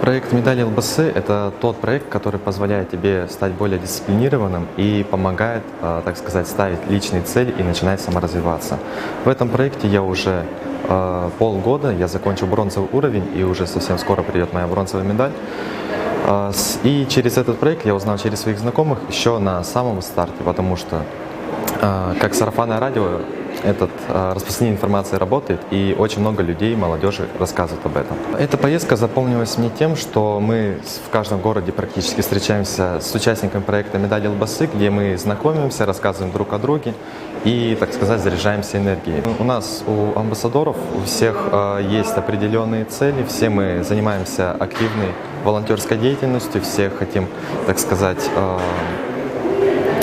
Проект «Медали ЛБС» — это тот проект, который позволяет тебе стать более дисциплинированным и помогает, так сказать, ставить личные цели и начинать саморазвиваться. В этом проекте я уже полгода, я закончил бронзовый уровень, и уже совсем скоро придет моя бронзовая медаль. И через этот проект я узнал через своих знакомых еще на самом старте, потому что как сарафанное радио распространение информации работает, и очень много людей, молодежи рассказывают об этом. Эта поездка запомнилась мне тем, что мы в каждом городе практически встречаемся с участниками проекта «Медали ЛБС», где мы знакомимся, рассказываем друг о друге и, так сказать, заряжаемся энергией. У нас, у амбассадоров, у всех есть определенные цели, все мы занимаемся активной волонтерской деятельностью, все хотим, так сказать,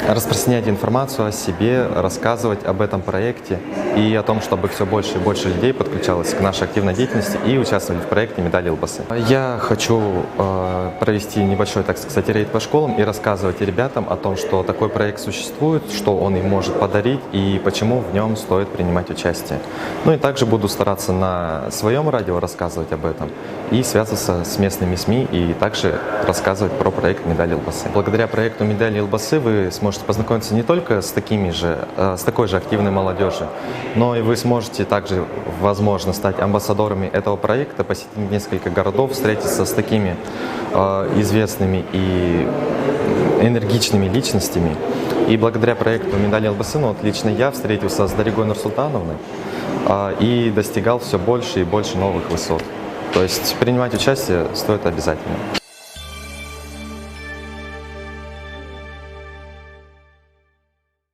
распространять информацию о себе, рассказывать об этом проекте и о том, чтобы все больше и больше людей подключалось к нашей активной деятельности и участвовали в проекте «Медали ЛБС». Я хочу провести небольшой, так сказать, рейд по школам и рассказывать ребятам о том, что такой проект существует, что он им может подарить и почему в нем стоит принимать участие. Ну и также буду стараться на своем радио рассказывать об этом и связываться с местными СМИ и также рассказывать про проект «Медали ЛБС». Благодаря проекту «Медали ЛБС» вы сможете познакомиться не только с такой же активной молодежью, но и вы сможете также, возможно, стать амбассадорами этого проекта, посетить несколько городов, встретиться с такими известными и энергичными личностями. И благодаря проекту «Медали ЛБС», лично я встретился с Даригой Нурсултановной и достигал все больше и больше новых высот. То есть принимать участие стоит обязательно.